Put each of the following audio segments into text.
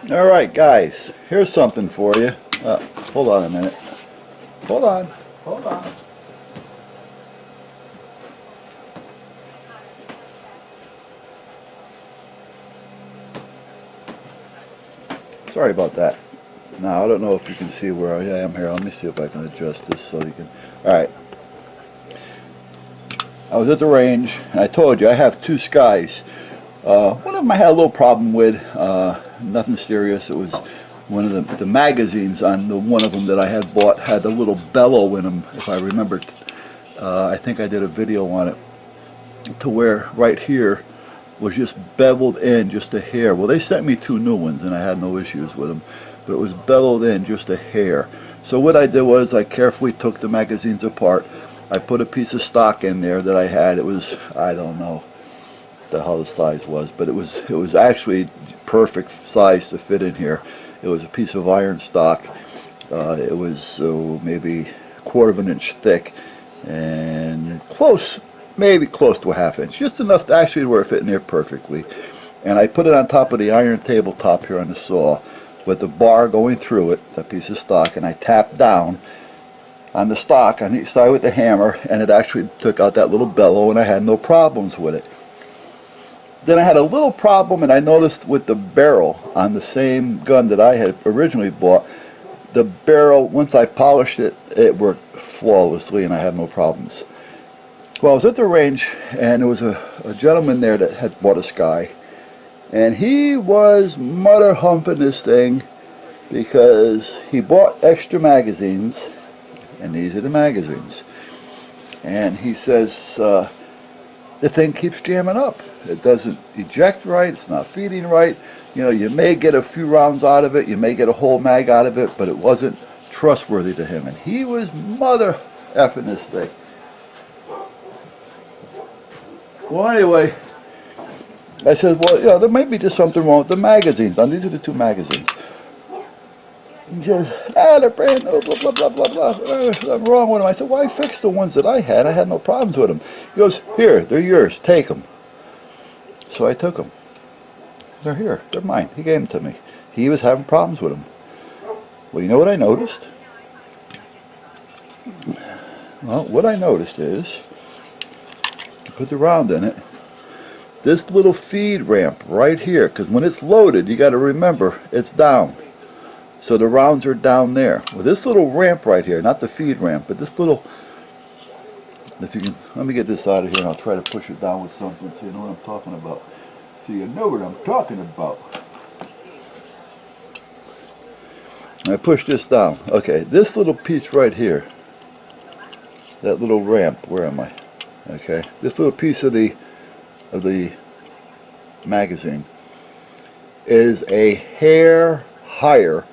Alright guys, here's something for you. Hold on a minute. Hold on. Sorry about that. Now I don't know if you can see where I am here. Let me see if I can adjust this so you can. Alright. I was at the range and I told you I have two Scys. One of them I had a little problem with, nothing serious. It was one of the magazines on the one of them that I had bought had a little bellow in them, if I remember. I think I did a video on it, to where right here was just beveled in just a hair. Well, they sent me two new ones and I had no issues with them, but it was beveled in just a hair. So what I did was I carefully took the magazines apart. I put a piece of stock in there that I had. It was, I don't know the hell the size was, but it was actually perfect size to fit in here. It was a piece of iron stock. It was maybe 1/4 of an inch thick and maybe close to a 1/2 inch, just enough to actually where it fit in there perfectly. And I put it on top of the iron tabletop here on the saw with the bar going through it, that piece of stock, and I tapped down on the stock on each side with the hammer, and it actually took out that little bellow, and I had no problems with it. Then I had a little problem, and I noticed with the barrel on the same gun that I had originally bought, the barrel, once I polished it, it worked flawlessly and I had no problems. Well, I was at the range and there was a gentleman there that had bought a Sccy, and he was mother humping this thing because he bought extra magazines, and these are the magazines, and he says the thing keeps jamming up. It doesn't eject right, it's not feeding right. You know, you may get a few rounds out of it, you may get a whole mag out of it, but it wasn't trustworthy to him. And he was mother effing this thing. Well, anyway, I said, well, you know, there might be just something wrong with the magazines. Now, these are the two magazines. He says, they're brand new, blah, blah, blah, blah, blah. I'm wrong with them. I said, well, I fixed the ones that I had. I had no problems with them. He goes, here, they're yours. Take them. So I took them. They're here. They're mine. He gave them to me. He was having problems with them. Well, you know what I noticed? Well, what I noticed is, you put the round in it, this little feed ramp right here, because when it's loaded, you got to remember, it's down. So the rounds are down there. Well, this little ramp right here, not the feed ramp, but this little, if you can, let me get this out of here and I'll try to push it down with something so you know what I'm talking about. So you know what I'm talking about. I push this down. Okay, this little piece right here, that little ramp, where am I? Okay, this little piece of the magazine is a hair higher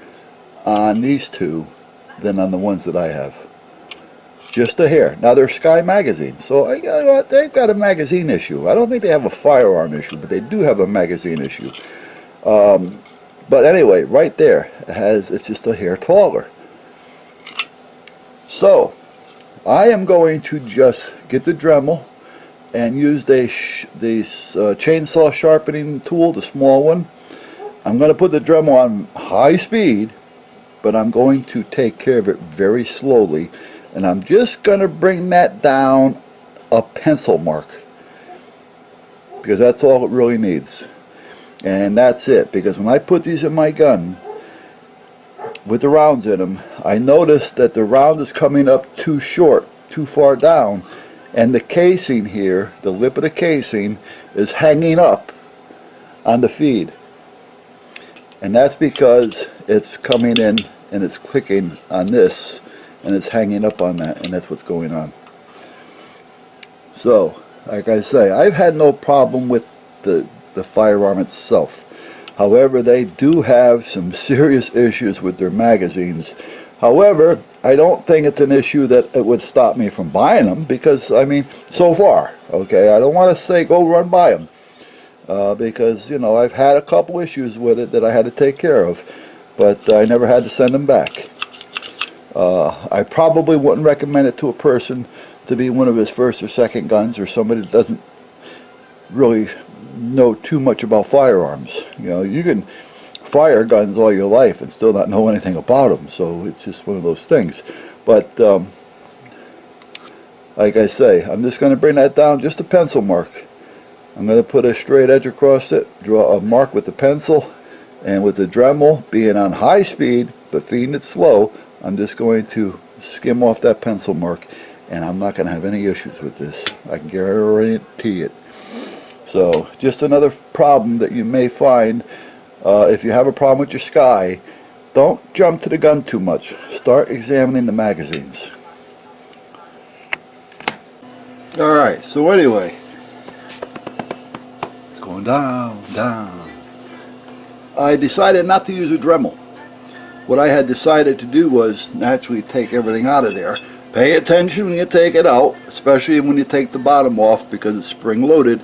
on these two than on the ones that I have. Just a hair. Now they're Sccy magazines, so you know what? They've got a magazine issue. I don't think they have a firearm issue, but they do have a magazine issue. But anyway, right there, it's just a hair taller. So I am going to just get the Dremel and use the chainsaw sharpening tool, the small one. I'm going to put the Dremel on high speed, but I'm going to take care of it very slowly, and I'm just going to bring that down a pencil mark, because that's all it really needs. And that's it, because when I put these in my gun with the rounds in them, I noticed that the round is coming up too short, too far down, and the casing here, the lip of the casing, is hanging up on the feed. And that's because it's coming in and it's clicking on this and it's hanging up on that, and that's what's going on. So, like I say, I've had no problem with the firearm itself. However, they do have some serious issues with their magazines. However, I don't think it's an issue that it would stop me from buying them, because, I mean, so far, okay, I don't want to say go run buy them. Because, you know, I've had a couple issues with it that I had to take care of, but I never had to send them back. I probably wouldn't recommend it to a person to be one of his first or second guns, or somebody that doesn't really know too much about firearms. You know, you can fire guns all your life and still not know anything about them. So it's just one of those things. But like I say, I'm just going to bring that down just a pencil mark. I'm going to put a straight edge across it, draw a mark with the pencil, and with the Dremel being on high speed but feeding it slow, I'm just going to skim off that pencil mark, and I'm not going to have any issues with this. I can guarantee it. So just another problem that you may find if you have a problem with your Sccy. Don't jump to the gun too much. Start examining the magazines. Alright, so anyway, it's going down, down. I decided not to use a Dremel. What I had decided to do was naturally take everything out of there. Pay attention when you take it out, especially when you take the bottom off because it's spring loaded,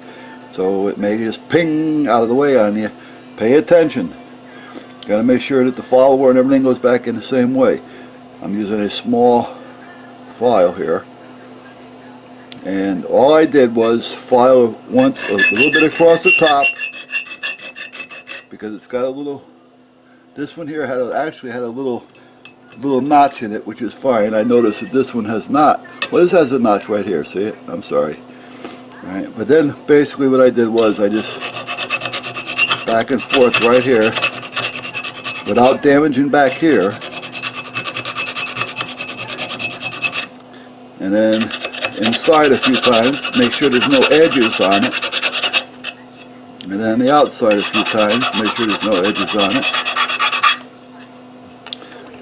so it may just ping out of the way on you. Pay attention. Got to make sure that the follower and everything goes back in the same way. I'm using a small file here, and all I did was file once a little bit across the top because it's got a little. This one here actually had a little notch in it, which is fine. I noticed that this one has not. Well, this has a notch right here. See it? I'm sorry. All right, but then basically what I did was I just back and forth right here without damaging back here, and then inside a few times, make sure there's no edges on it, and then the outside a few times, make sure there's no edges on it.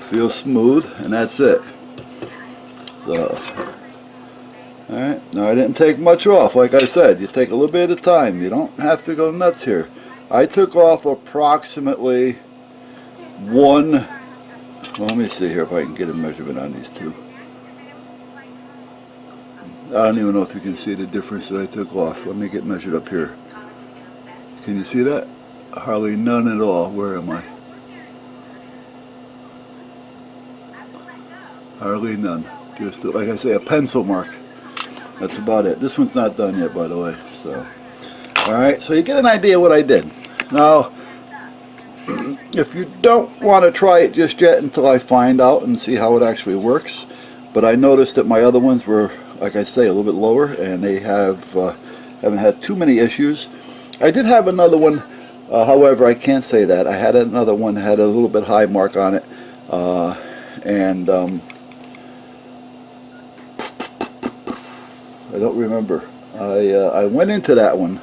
Feel smooth, and that's it. So, alright, now I didn't take much off. Like I said, you take a little bit at a time. You don't have to go nuts here. I took off approximately one. Well, let me see here if I can get a measurement on these two. I don't even know if you can see the difference that I took off. Let me get measured up here. Can you see that? Hardly none at all. Where am I? Hardly none. Just, like I say, a pencil mark. That's about it. This one's not done yet, by the way. So, alright, so you get an idea what I did. Now, if you don't want to try it just yet until I find out and see how it actually works, but I noticed that my other ones were, like I say, a little bit lower, and they haven't had too many issues. I did have another one, however, I can't say that. I had another one that had a little bit high mark on it, and I don't remember. I went into that one,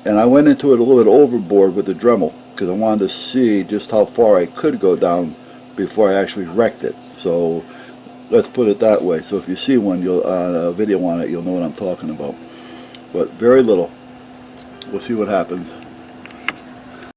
and I went into it a little bit overboard with the Dremel because I wanted to see just how far I could go down before I actually wrecked it. So let's put it that way. So if you see one, you'll a video on it, you'll know what I'm talking about. But very little. We'll see what happens.